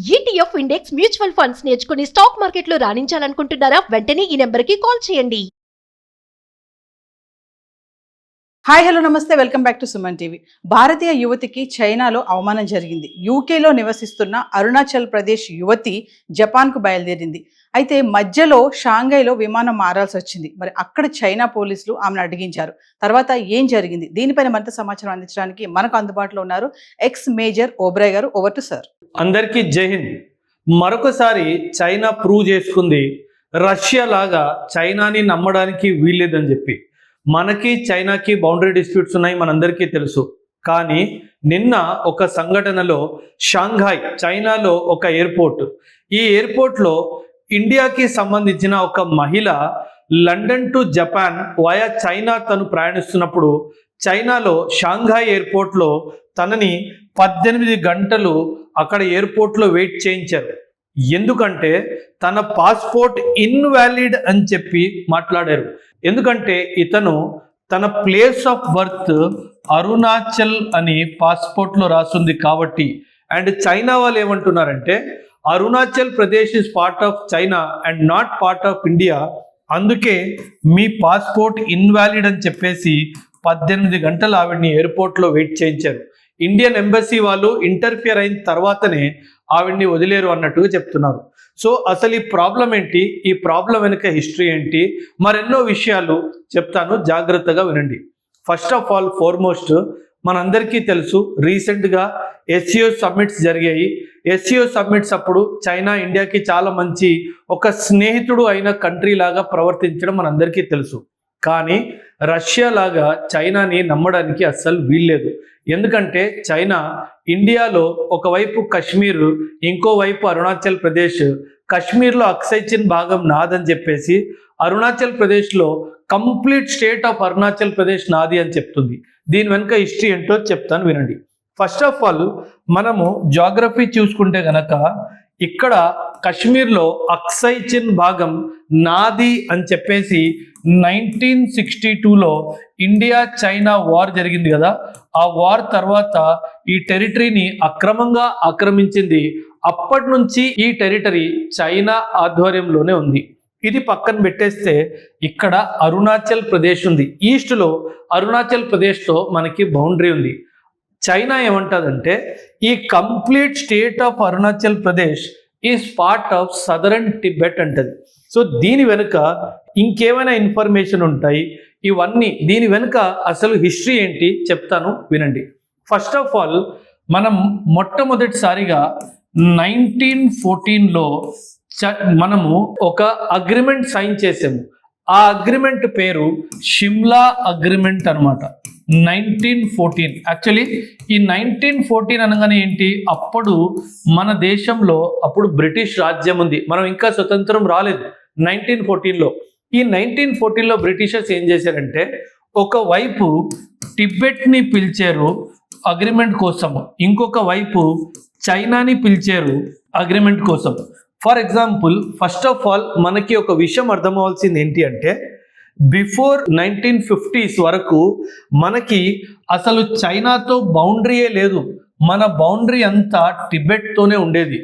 ETF index mutual funds నేర్చుకుని stock మార్కెట్లో రాణించాలనుకుంటున్నారా? వెంటనే ఈ నెంబర్కి కాల్ చేయండి. హాయ్ హలో నమస్తే, welcome back to Suman TV. భారతీయ యువతికి చైనాలో అవమానం జరిగింది. యూకేలో నివసిస్తున్న అరుణాచల్ ప్రదేశ్ యువతి జపాన్కు బయలుదేరింది. అయితే మధ్యలో షాంఘైలో విమానం మారాల్సి వచ్చింది. మరి అక్కడ చైనా పోలీసులు ఆమెను అడ్డగించారు. తర్వాత ఏం జరిగింది, దీనిపైన మరింత సమాచారం అందించడానికి మనకు అందుబాటులో ఉన్నారు ఎక్స్ మేజర్ ఓబ్రాయ్ గారు. Over to sir. అందరికీ జై హింద్. మరొకసారి చైనా ప్రూవ్ చేసుకుంది రష్యా లాగా చైనాని నమ్మడానికి వీల్లేదని చెప్పి. మనకి చైనాకి బౌండరీ డిస్ప్యూట్స్ ఉన్నాయి, మనందరికీ తెలుసు. కానీ నిన్న ఒక సంఘటనలో షాంఘాయ్ చైనాలో ఒక ఎయిర్పోర్ట్, ఈ ఎయిర్పోర్ట్లో ఇండియాకి సంబంధించిన ఒక మహిళ London to Japan via China తను ప్రయాణిస్తున్నప్పుడు చైనాలో షాంఘాయ్ ఎయిర్పోర్ట్లో తనని 18 గంటలు అక్కడ ఎయిర్పోర్ట్లో వెయిట్ చేయించారు. ఎందుకంటే తన పాస్పోర్ట్ ఇన్వాలిడ్ అని చెప్పి మాట్లాడారు. ఎందుకంటే ఇతను తన ప్లేస్ ఆఫ్ బర్త్ అరుణాచల్ అని పాస్పోర్ట్లో రాస్తుంది కాబట్టి. అండ్ చైనా వాళ్ళు ఏమంటున్నారంటే Arunachal Pradesh is part of China and not part of India, అందుకే మీ పాస్పోర్ట్ ఇన్వాలిడ్ అని చెప్పేసి 18 గంటలు ఆవిడ్ని ఎయిర్పోర్ట్లో వెయిట్ చేయించారు. ఇండియన్ ఎంబసీ వాళ్ళు ఇంటర్ఫియర్ అయిన తర్వాతనే ఆవిడ్ని వదిలేరు అన్నట్టుగా చెప్తున్నారు. సో అసలు ఈ ప్రాబ్లం ఏంటి, ఈ ప్రాబ్లం వెనుక హిస్టరీ ఏంటి, మరెన్నో విషయాలు చెప్తాను, జాగ్రత్తగా వినండి. ఫస్ట్ ఆఫ్ ఆల్ ఫార్మోస్ట్ మనందరికీ తెలుసు రీసెంట్గా SCO సమ్మిట్స్ జరిగాయి. SCO సమ్మిట్స్ అప్పుడు చైనా ఇండియాకి చాలా మంచి ఒక స్నేహితుడు అయిన కంట్రీ లాగా ప్రవర్తించడం మనందరికీ తెలుసు. కానీ రష్యా లాగా చైనాని నమ్మడానికి అస్సలు వీల్లేదు. ఎందుకంటే చైనా ఇండియాలో ఒకవైపు కశ్మీర్, ఇంకోవైపు అరుణాచల్ ప్రదేశ్, కశ్మీర్లో అక్సైచిన్ భాగం నాదని చెప్పేసి అరుణాచల్ ప్రదేశ్లో complete state of Arunachal Pradesh నాది అని చెప్తుంది. దీని వెనుక హిస్టరీ ఏంటో చెప్తాను వినండి. ఫస్ట్ ఆఫ్ ఆల్ మనము జాగ్రఫీ చూసుకుంటే గనక ఇక్కడ కశ్మీర్లో అక్సైచిన్ భాగం నాది అని చెప్పేసి 1962లో ఇండియా చైనా వార్ జరిగింది కదా, ఆ వార్ తర్వాత ఈ టెరిటరీని అక్రమంగా ఆక్రమించింది. అప్పటి నుంచి ఈ టెరిటరీ చైనా ఆధ్వర్యంలోనే ఉంది. ఇది పక్కన పెట్టేస్తే ఇక్కడ అరుణాచల్ ప్రదేశ్ ఉంది. ఈస్ట్లో అరుణాచల్ ప్రదేశ్తో మనకి బౌండరీ ఉంది. చైనా ఏమంటుందంటే ఈ complete state of Arunachal Pradesh is part of southern Tibet అంటది. సో దీని వెనుక ఇంకేమైనా ఇన్ఫర్మేషన్ ఉంటాయి, ఇవన్నీ దీని వెనుక అసలు హిస్టరీ ఏంటి చెప్తాను వినండి. ఫస్ట్ ఆఫ్ ఆల్ మనం మొట్టమొదటిసారిగా 1914లో మనము ఒక అగ్రిమెంట్ సైన్ చేసాము. ఆ అగ్రిమెంట్ పేరు షిమ్లా అగ్రిమెంట్ అనమాట. 1914 యాక్చువల్లీ ఈ 1914 అనగానే ఏంటి, అప్పుడు మన దేశంలో అప్పుడు బ్రిటిష్ రాజ్యం ఉంది, మనం ఇంకా స్వతంత్రం రాలేదు 1914లో. ఈ 1914లో బ్రిటిషర్స్ ఏం చేశారంటే ఒకవైపు టిబెట్ని పిలిచారు అగ్రిమెంట్ కోసం, ఇంకొక వైపు చైనాని పిలిచారు అగ్రిమెంట్ కోసం. For example first of all మనకి ఒక విషయం అర్థం అవ్వాల్సింది ఏంటి అంటే బిఫోర్ 1950s వరకు మనకి అసలు చైనాతో బౌండరీయే లేదు, మన బౌండరీ అంతా టిబెట్తోనే ఉండేది.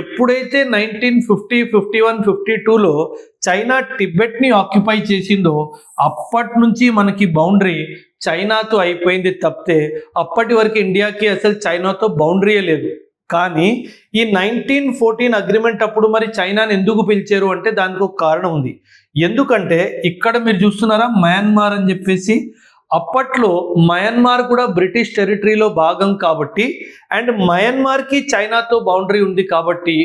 ఎప్పుడైతే 1950, 51, 52లో చైనా టిబెట్ని ఆక్యుపై చేసిందో అప్పటి నుంచి మనకి బౌండరీ చైనాతో అయిపోయింది తప్పితే అప్పటి వరకు ఇండియాకి అసలు చైనాతో బౌండరీయే లేదు. కానీ ఈ 1914 అగ్రిమెంట్ అప్పుడు మరి చైనాని ఎందుకు పిలిచారు అంటే దానికి ఒక కారణం ఉంది. ఎందుకంటే ఇక్కడ మీరు చూస్తున్నారా మయన్మార్ అని చెప్పేసి, అప్పట్లో మయన్మార్ కూడా బ్రిటిష్ టెరిటరీలో భాగం కాబట్టి అండ్ మయన్మార్కి చైనాతో బౌండరీ ఉంది కాబట్టి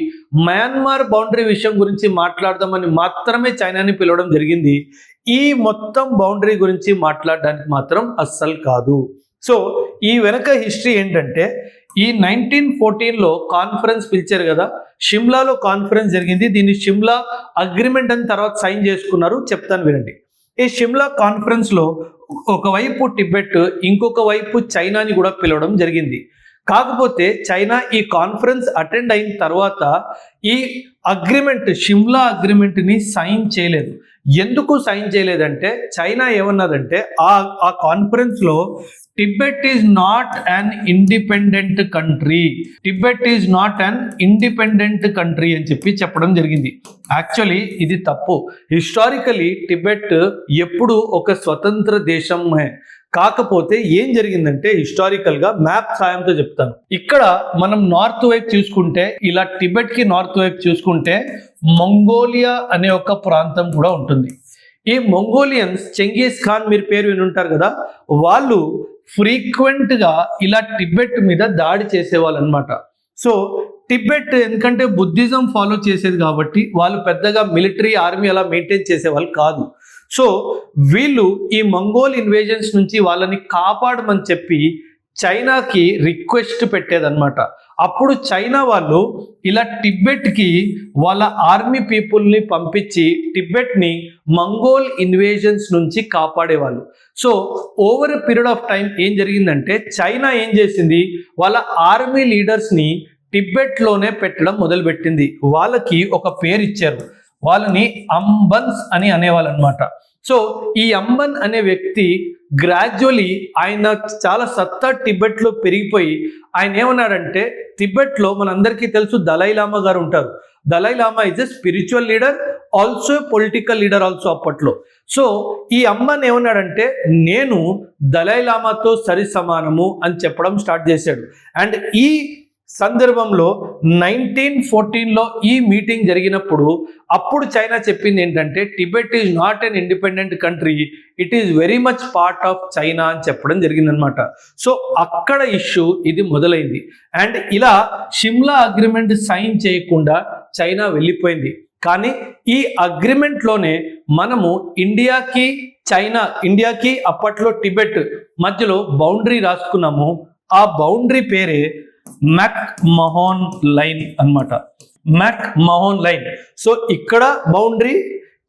మయన్మార్ బౌండరీ విషయం గురించి మాట్లాడదామని మాత్రమే చైనాని పిలవడం జరిగింది. ఈ మొత్తం బౌండరీ గురించి మాట్లాడడానికి మాత్రం అస్సలు కాదు. సో ఈ వెనక హిస్టరీ ఏంటంటే ఈ 1914లో కాన్ఫరెన్స్ పిలిచారు కదా, షిమ్లాలో కాన్ఫరెన్స్ జరిగింది. దీన్ని షిమ్లా అగ్రిమెంట్ అని తర్వాత సైన్ చేసుకున్నారు, చెప్తాను వినండి. ఈ షిమ్లా కాన్ఫరెన్స్లో ఒకవైపు టిబెట్, ఇంకొక వైపు చైనాని కూడా పిలవడం జరిగింది. కాకపోతే చైనా ఈ కాన్ఫరెన్స్ అటెండ్ అయిన తర్వాత ఈ అగ్రిమెంట్ షిమ్లా అగ్రిమెంట్ని సైన్ చేయలేదు. ఎందుకు సైన్ చేయలేదంటే చైనా ఏమన్నదంటే ఆ కాన్ఫరెన్స్లో Tibet is not an independent country, Tibet is not an independent country అని చెప్పడం జరిగింది. యాక్చువల్లీ ఇది తప్పు. హిస్టారికలీ టిబెట్ ఎప్పుడు ఒక స్వతంత్ర దేశమే. కాకపోతే ఏం జరిగిందంటే హిస్టారికల్గా మ్యాప్ సాయంతో చెప్తాను. ఇక్కడ మనం నార్త్ వైపు చూసుకుంటే, ఇలా టిబెట్కి నార్త్ వైపు చూసుకుంటే మంగోలియా అనే ఒక ప్రాంతం కూడా ఉంటుంది. ఈ మంగోలియన్స్, చెంగీస్ ఖాన్ మీరు పేరు వినుంటారు కదా, వాళ్ళు ఫ్రీక్వెంట్గా ఇలా టిబెట్ మీద దాడి చేసేవాళ్ళు అనమాట. సో టిబెట్ ఎందుకంటే బుద్ధిజం ఫాలో చేసేది కాబట్టి వాళ్ళు పెద్దగా మిలిటరీ ఆర్మీ అలా మెయింటైన్ చేసేవాళ్ళు కాదు. సో వీళ్ళు ఈ మంగోల్ ఇన్వేజన్స్ నుంచి వాళ్ళని కాపాడమని చెప్పి చైనాకి రిక్వెస్ట్ పెట్టేదన్నమాట. అప్పుడు చైనా వాళ్ళు ఇలా టిబెట్కి వాళ్ళ ఆర్మీ పీపుల్ని పంపించి టిబెట్ని మంగోల్ ఇన్వేజన్స్ నుంచి కాపాడేవాళ్ళు. So over a period of time ఏం జరిగిందంటే చైనా ఏం చేసింది, వాళ్ళ ఆర్మీ లీడర్స్ని టిబెట్లోనే పెట్టడం మొదలుపెట్టింది. వాళ్ళకి ఒక పేరు ఇచ్చారు, వాళ్ళని అంబన్స్ అని అనేవాళ్ళు అనమాట. సో ఈ అంబన్ అనే వ్యక్తి గ్రాడ్యువలీ ఆయన చాలా సత్తా టిబెట్లో పెరిగిపోయి ఆయన ఏమన్నాడంటే, టిబెట్లో మనందరికీ తెలుసు దలైలామా గారు ఉంటారు. Dalai Lama is a spiritual leader, also political leader also అప్పట్లో. సో ఈ అంబన్ ఏమన్నాడంటే, నేను దలైలామాతో సరి సమానము అని చెప్పడం స్టార్ట్ చేశాడు. అండ్ ఈ సందర్భంలో 1914లో ఈ మీటింగ్ జరిగినప్పుడు అప్పుడు చైనా చెప్పింది ఏంటంటే, Tibet is not an independent country, it is very much part of China అని చెప్పడం జరిగిందనమాట. సో అక్కడ ఇష్యూ ఇది మొదలైంది. అండ్ ఇలా షిమ్లా అగ్రిమెంట్ సైన్ చేయకుండా చైనా వెళ్ళిపోయింది. కానీ ఈ అగ్రిమెంట్లోనే మనము ఇండియాకి అప్పట్లో టిబెట్ మధ్యలో బౌండరీ రాసుకున్నాము. ఆ బౌండరీ పేరే మెక్ మహోన్ లైన్ అన్నమాట. మెక్ మహోన్ లైన్. సో ఇక్కడ బౌండరీ,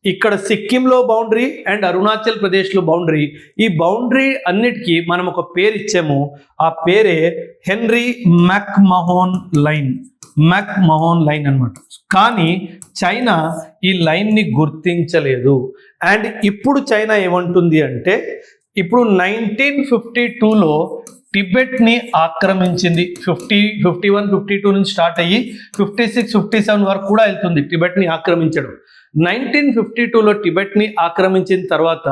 ఇక్కడ సిక్కింలో బౌండరీ అండ్ అరుణాచల్ ప్రదేశ్లో బౌండరీ. ఈ బౌండరీ అన్నిటికీ మనం ఒక పేరు ఇచ్చాము. ఆ పేరే హెన్రీ మెక్ మహోన్ లైన్. మెక్ మహోన్ లైన్ అన్నమాట. కానీ చైనా ఈ లైన్ని గుర్తించలేదు. అండ్ ఇప్పుడు చైనా ఏమంటుంది అంటే, ఇప్పుడు 1952లో టిబెట్ని ఆక్రమించింది. 51, 52 నుంచి స్టార్ట్ అయ్యి 56, 57 వరకు కూడా వెళ్తుంది టిబెట్ని ఆక్రమించడం. 1952లో టిబెట్ని ఆక్రమించిన తర్వాత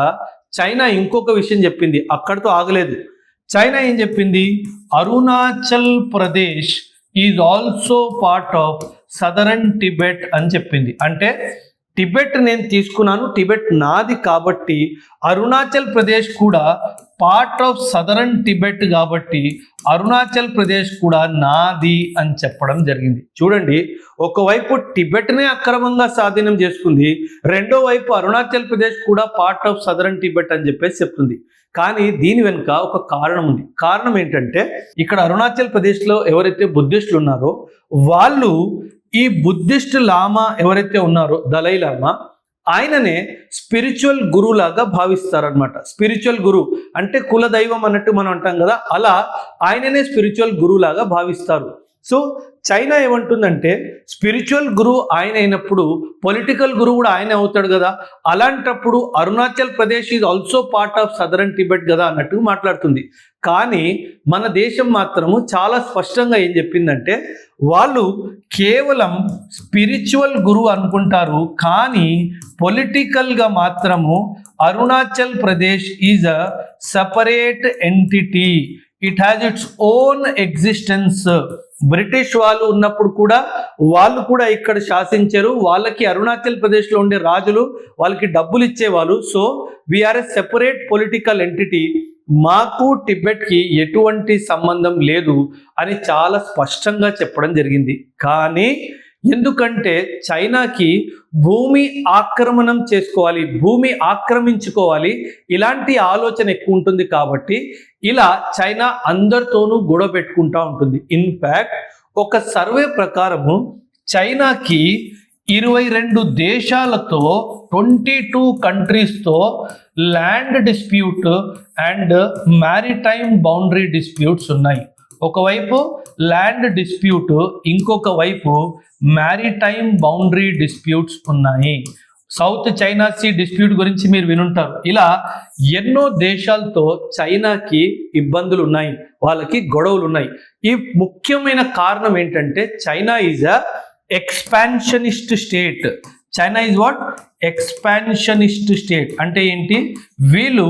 చైనా ఇంకొక విషయం చెప్పింది, అక్కడితో ఆగలేదు. చైనా ఏం చెప్పింది, Arunachal Pradesh is also part of southern Tibet అని చెప్పింది. అంటే టిబెట్ నేను తీసుకున్నాను, టిబెట్ నాది కాబట్టి అరుణాచల్ ప్రదేశ్ కూడా పార్ట్ ఆఫ్ సదరన్ టిబెట్ కాబట్టి అరుణాచల్ ప్రదేశ్ కూడా నాది అని చెప్పడం జరిగింది. చూడండి, ఒకవైపు టిబెట్నే అక్రమంగా స్వాధీనం చేసుకుంది, రెండో వైపు అరుణాచల్ ప్రదేశ్ కూడా పార్ట్ ఆఫ్ సదరన్ టిబెట్ అని చెప్పేసి చెప్తుంది. కానీ దీని వెనుక ఒక కారణం ఉంది. కారణం ఏంటంటే, ఇక్కడ అరుణాచల్ ప్రదేశ్లో ఎవరైతే బుద్ధిస్టులు ఉన్నారో వాళ్ళు ఈ బుద్ధిస్ట్ లామా ఎవరైతే ఉన్నారో దలైలామా, ఆయననే స్పిరిచువల్ గురువు లాగా భావిస్తారనమాట. స్పిరిచువల్ గురువు అంటే కుల దైవం అన్నట్టు మనం అంటాం కదా, అలా ఆయననే స్పిరిచువల్ గురువు లాగా భావిస్తారు. సో చైనా ఏమంటుందంటే, స్పిరిచువల్ గురువు ఆయన అయినప్పుడు పొలిటికల్ గురువు కూడా ఆయన అవుతాడు కదా, అలాంటప్పుడు Arunachal Pradesh is also part of southern Tibet కదా అన్నట్టు మాట్లాడుతుంది. కానీ మన దేశం మాత్రము చాలా స్పష్టంగా ఏం చెప్పిందంటే, వాళ్ళు కేవలం స్పిరిచువల్ గురువు అనుకుంటారు, కానీ పొలిటికల్గా మాత్రము Arunachal Pradesh is a separate entity, it has its own existence. British వాళ్ళు ఉన్నప్పుడు కూడా వాళ్ళు కూడా ఇక్కడ శాసించారు, వాళ్ళకి అరుణాచల్ ప్రదేశ్లో ఉండే రాజులు వాళ్ళకి డబ్బులు ఇచ్చేవాళ్ళు. So we are a separate political entity, మాకు టిబెట్కి ఎటువంటి సంబంధం లేదు అని చాలా స్పష్టంగా చెప్పడం జరిగింది. కానీ ఎందుకంటే చైనాకి భూమి ఆక్రమణం చేసుకోవాలి, భూమి ఆక్రమించుకోవాలి, ఇలాంటి ఆలోచన ఎక్కువ ఉంటుంది కాబట్టి ఇలా చైనా అందరితోనూ గొడవ పెట్టుకుంటూ ఉంటుంది. ఇన్ఫ్యాక్ట్ ఒక సర్వే ప్రకారము చైనాకి 22 దేశాలతో 22 కంట్రీస్తో land dispute and maritime boundary disputes ఉన్నాయి. ఒకవైపు ల్యాండ్ డిస్ప్యూట్, ఇంకొక వైపు మ్యారిటైమ్ బౌండరీ డిస్ప్యూట్స్ ఉన్నాయి. సౌత్ చైనా సీ డిస్ప్యూట్ గురించి మీరు వినుంటారు. ఇలా ఎన్నో దేశాలతో చైనాకి ఇబ్బందులు ఉన్నాయి, వాళ్ళకి గొడవలు ఉన్నాయి. ఈ ముఖ్యమైన కారణం ఏంటంటే China is a expansionist state. China is what? Expansionist state. అంటే ఏంటి? వీళ్ళు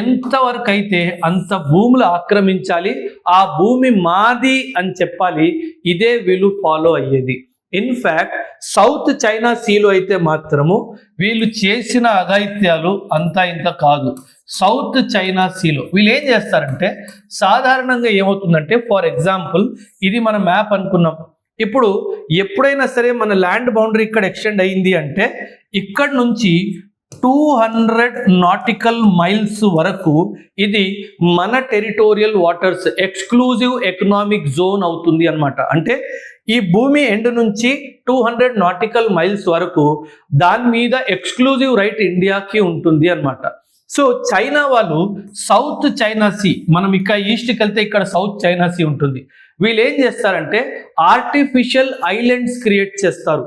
ఎంతవరకు అయితే అంత భూములు ఆక్రమించాలి, ఆ భూమి మాది అని చెప్పాలి, ఇదే వీళ్ళు ఫాలో అయ్యేది. ఇన్ఫ్యాక్ట్ సౌత్ చైనా సీలో అయితే మాత్రము వీళ్ళు చేసిన అఘాయిత్యాలు అంతా ఇంత కాదు. సౌత్ చైనా సీలో వీళ్ళు ఏం చేస్తారంటే, సాధారణంగా ఏమవుతుందంటే, ఫర్ ఎగ్జాంపుల్ ఇది మన మ్యాప్ అనుకున్నాం. ఇప్పుడు ఎప్పుడైనా సరే మన ల్యాండ్ బౌండరీ ఇక్కడ ఎక్స్టెండ్ అయింది అంటే ఇక్కడ నుంచి 200 నాటికల్ మైల్స్ వరకు ఇది మన territorial waters, exclusive economic zone అవుతుంది అన్నమాట. అంటే ఈ భూమి ఎండ్ నుంచి 200 నాటికల్ మైల్స్ వరకు దాని మీద ఎక్స్క్లూజివ్ రైట్ ఇండియాకి ఉంటుంది అన్నమాట. సో చైనా వాళ్ళు సౌత్ చైనా సీ, మనం ఇక్కడ ఈస్ట్కి వెళ్తే ఇక్కడ సౌత్ చైనా సీ ఉంటుంది. వీళ్ళు ఏం చేస్తారంటే ఆర్టిఫిషియల్ ఐలాండ్స్ క్రియేట్ చేస్తారు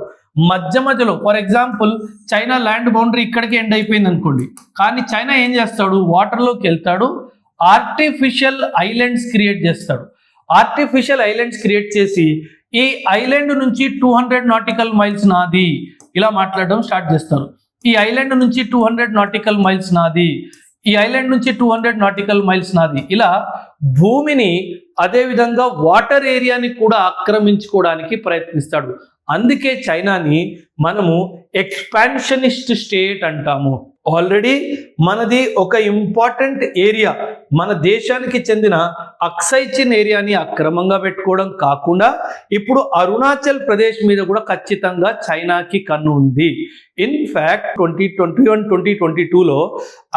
మధ్య మధ్యలో. For example China land boundary ఇక్కడికి ఎండ్ అయిపోయింది అనుకోండి, కానీ చైనా ఏం చేస్తాడు, వాటర్లోకి వెళ్తాడు, ఆర్టిఫిషియల్ ఐలాండ్స్ క్రియేట్ చేస్తాడు. ఆర్టిఫిషియల్ ఐలాండ్స్ క్రియేట్ చేసి ఈ ఐలాండ్ నుంచి 200 నాటికల్ మైల్స్ నాది ఇలా మాట్లాడడం స్టార్ట్ చేస్తారు. ఈ ఐలాండ్ నుంచి 200 నాటికల్ మైల్స్ నాది, ఈ ఐలాండ్ నుంచి 200 నాటికల్ మైల్స్ నాది. ఇలా భూమిని అదేవిధంగా వాటర్ ఏరియాని కూడా ఆక్రమించుకోవడానికి ప్రయత్నిస్తాడు. అందుకే చైనాని మనము ఎక్స్పాన్షనిస్ట్ స్టేట్ అంటాము. ఆల్రెడీ మనది ఒక ఇంపార్టెంట్ ఏరియా, మన దేశానికి చెందిన అక్సైచిన్ ఏరియాని అక్రమంగా పెట్టుకోవడం కాకుండా ఇప్పుడు అరుణాచల్ ప్రదేశ్ మీద కూడా ఖచ్చితంగా చైనాకి కన్ను ఉంది. ఇన్ఫ్యాక్ట్ 2021-2022లో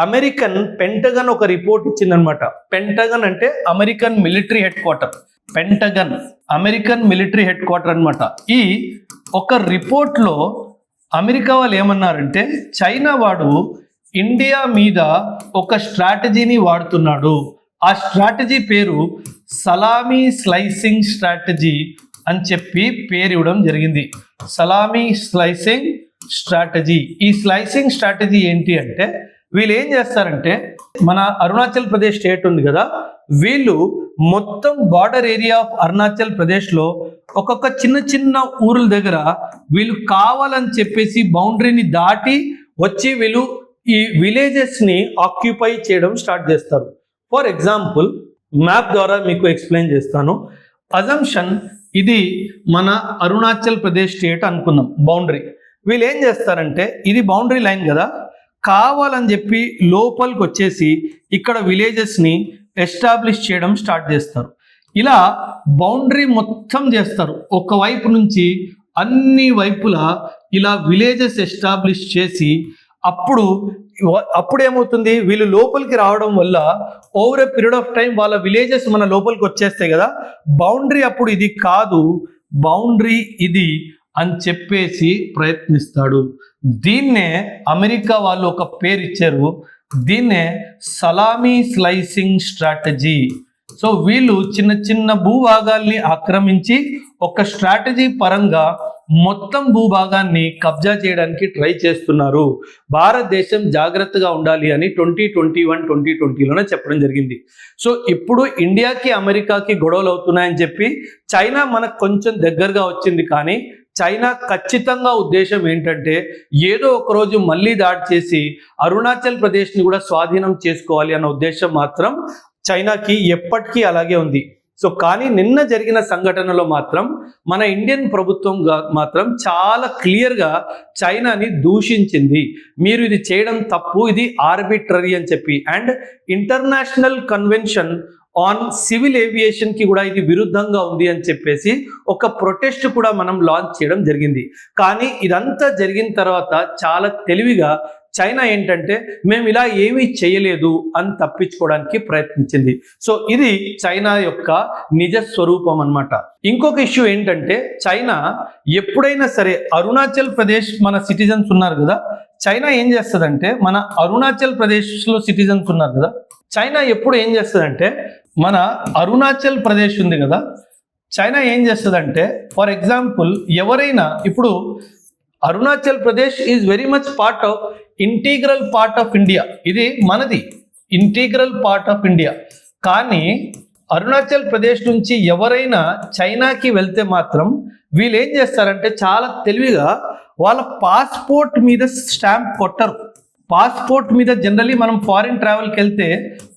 అమెరికన్ పెంటగన్ ఒక రిపోర్ట్ ఇచ్చిందనమాట. పెంటగన్ అంటే American military head quarter, pentagon American military head quarter అనమాట. ఈ ఒక రిపోర్ట్లో అమెరికా వాళ్ళు ఏమన్నారంటే, చైనా వాడు ఇండియా మీద ఒక స్ట్రాటజీని వాడుతున్నాడు. ఆ స్ట్రాటజీ పేరు సలామీ స్లైసింగ్ స్ట్రాటజీ అని చెప్పి పేరు ఇవ్వడం జరిగింది. Salami slicing strategy. ఈ స్లైసింగ్ స్ట్రాటజీ ఏంటి అంటే, వీళ్ళు ఏం చేస్తారంటే, మన అరుణాచల్ ప్రదేశ్ స్టేట్ ఉంది కదా, వీళ్ళు మొత్తం బార్డర్ ఏరియా ఆఫ్ అరుణాచల్ ప్రదేశ్లో ఒక్కొక్క చిన్న చిన్న ఊర్ల దగ్గర వీళ్ళు కావాలని చెప్పేసి బౌండరీని దాటి వచ్చి వీళ్ళు ఈ విలేజెస్ని ఆక్యుపై చేయడం స్టార్ట్ చేస్తారు. ఫర్ ఎగ్జాంపుల్ మ్యాప్ ద్వారా మీకు ఎక్స్ప్లెయిన్ చేస్తాను. అజంప్షన్ ఇది మన అరుణాచల్ ప్రదేశ్ స్టేట్ అనుకుందాం బౌండరీ. వీళ్ళు ఏం చేస్తారంటే, ఇది బౌండరీ లైన్ కదా, కావాలని చెప్పి లోపలికి వచ్చేసి ఇక్కడ విలేజెస్ని ఎస్టాబ్లిష్ చేయడం స్టార్ట్ చేస్తారు. ఇలా బౌండరీ మొత్తం చేస్తారు. ఒకవైపు నుంచి అన్ని వైపులా ఇలా విలేజెస్ ఎస్టాబ్లిష్ చేసి అప్పుడు ఏమవుతుంది, వీళ్ళు లోపలికి రావడం వల్ల over a period of time వాళ్ళ విలేజెస్ మన లోపలికి వచ్చేస్తాయి కదా. బౌండరీ అప్పుడు ఇది కాదు, బౌండరీ ఇది అని చెప్పేసి ప్రయత్నిస్తాడు. దీన్నే అమెరికా వాళ్ళు ఒక పేరు ఇచ్చారు, దీన్నే సలామీ స్లైసింగ్ స్ట్రాటజీ. సో వీళ్ళు చిన్న చిన్న భూభాగాల్ని ఆక్రమించి ఒక స్ట్రాటజీ పరంగా మొత్తం భూభాగాన్ని కబ్జా చేయడానికి ట్రై చేస్తున్నారు. భారతదేశం జాగ్రత్తగా ఉండాలి అని 2021-2020లోనే చెప్పడం జరిగింది. సో ఇప్పుడు ఇండియాకి అమెరికాకి గొడవలు అవుతున్నాయని చెప్పి చైనా మనకు కొంచెం దగ్గరగా వచ్చింది, కానీ చైనా ఖచ్చితంగా ఉద్దేశం ఏంటంటే ఏదో ఒక రోజు మళ్ళీ దాడి చేసి అరుణాచల్ ప్రదేశ్ని కూడా స్వాధీనం చేసుకోవాలి అన్న ఉద్దేశం మాత్రం చైనాకి ఎప్పటికీ అలాగే ఉంది. సో కానీ నిన్న జరిగిన సంఘటనలో మాత్రం మన ఇండియన్ ప్రభుత్వం మాత్రం చాలా క్లియర్గా చైనాని దూషించింది. మీరు ఇది చేయడం తప్పు, ఇది ఆర్బిట్రరీ అని చెప్పి. And international convention on civil aviation కి కూడా ఇది విరుద్ధంగా ఉంది అని చెప్పేసి ఒక ప్రొటెస్ట్ కూడా మనం లాంచ్ చేయడం జరిగింది. కానీ ఇదంతా జరిగిన తర్వాత చాలా తెలివిగా చైనా ఏంటంటే మేము ఇలా ఏమీ చేయలేదు అని తప్పించుకోవడానికి ప్రయత్నించింది. సో ఇది చైనా యొక్క నిజ స్వరూపం అన్నమాట. ఇంకొక ఇష్యూ ఏంటంటే, చైనా ఎప్పుడైనా సరే అరుణాచల్ ప్రదేశ్ మన సిటిజన్స్ ఉన్నారు కదా, చైనా ఏం చేస్తుందంటే మన అరుణాచల్ ప్రదేశ్లో సిటిజన్స్ ఉన్నారు కదా, చైనా ఎప్పుడు ఏం చేస్తుందంటే మన అరుణాచల్ ప్రదేశ్ ఉంది కదా, చైనా ఏం చేస్తుందంటే ఫర్ ఎగ్జాంపుల్ ఎవరైనా ఇప్పుడు Arunachal Pradesh is very much part of integral part of India. ఇది మనది ఇంటీగ్రల్ పార్ట్ ఆఫ్ ఇండియా. కానీ అరుణాచల్ ప్రదేశ్ నుంచి ఎవరైనా చైనాకి వెళ్తే మాత్రం వీళ్ళు ఏం చేస్తారంటే చాలా తెలివిగా వాళ్ళ పాస్పోర్ట్ మీద స్టాంప్ కొట్టరు. పాస్పోర్ట్ మీద జనరలీ మనం ఫారిన్ ట్రావెల్కి వెళ్తే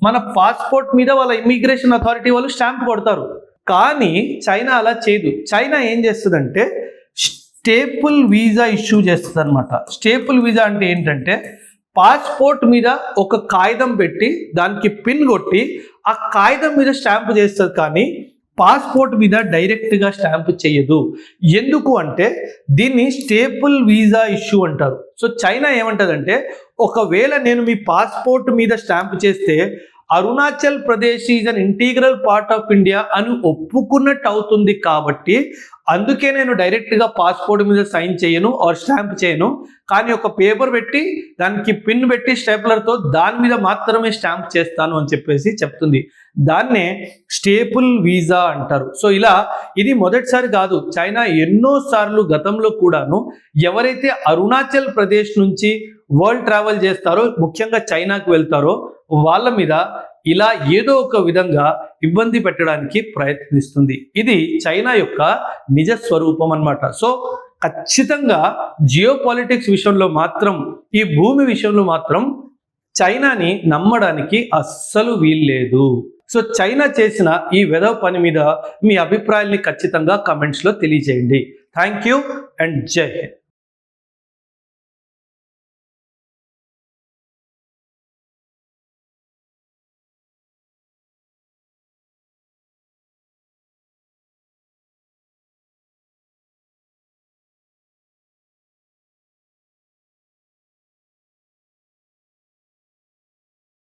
మన పాస్పోర్ట్ మీద వాళ్ళ ఇమిగ్రేషన్ అథారిటీ వాళ్ళు స్టాంప్ కొడతారు. కానీ చైనా అలా చేయదు. చైనా ఏం చేస్తుందంటే స్టేపుల్ వీసా ఇష్యూ చేస్తుంది అనమాట. స్టేపుల్ వీసా అంటే ఏంటంటే పాస్పోర్ట్ మీద ఒక కాగితం పెట్టి దానికి పిన్ కొట్టి ఆ కాగితం మీద స్టాంప్ చేస్తుంది, కానీ పాస్పోర్ట్ మీద డైరెక్ట్గా స్టాంప్ చేయదు. ఎందుకు అంటే దీన్ని స్టేపుల్ వీసా ఇష్యూ అంటారు. సో చైనా ఏమంటదంటే ఒకవేళ నేను మీ పాస్పోర్ట్ మీద స్టాంప్ చేస్తే Arunachal Pradesh is an integral part of India అని ఒప్పుకున్నట్టు అవుతుంది, కాబట్టి అందుకే నేను డైరెక్ట్గా పాస్పోర్ట్ మీద సైన్ చేయను ఆర్ స్టాంప్ చేయను, కానీ ఒక పేపర్ పెట్టి దానికి పిన్ పెట్టి స్టేపులర్తో దాని మీద మాత్రమే స్టాంప్ చేస్తాను అని చెప్పేసి చెప్తుంది. దాన్నే స్టేపుల్ వీసా అంటారు. సో ఇలా ఇది మొదటిసారి కాదు, చైనా ఎన్నోసార్లు గతంలో కూడాను ఎవరైతే అరుణాచల్ ప్రదేశ్ నుంచి వరల్డ్ ట్రావెల్ చేస్తారో, ముఖ్యంగా చైనాకు వెళ్తారో వాళ్ళ మీద ఇలా ఏదో ఒక విధంగా ఇబ్బంది పెట్టడానికి ప్రయత్నిస్తుంది. ఇది చైనా యొక్క నిజ స్వరూపం అన్నమాట. సో ఖచ్చితంగా జియో పాలిటిక్స్ విషయంలో మాత్రం, ఈ భూమి విషయంలో మాత్రం చైనాని నమ్మడానికి అస్సలు వీల్లేదు. సో చైనా చేసిన ఈ వెధవ పని మీద మీ అభిప్రాయాల్ని ఖచ్చితంగా కమెంట్స్లో తెలియజేయండి. థ్యాంక్ యూ అండ్ జై హింద్.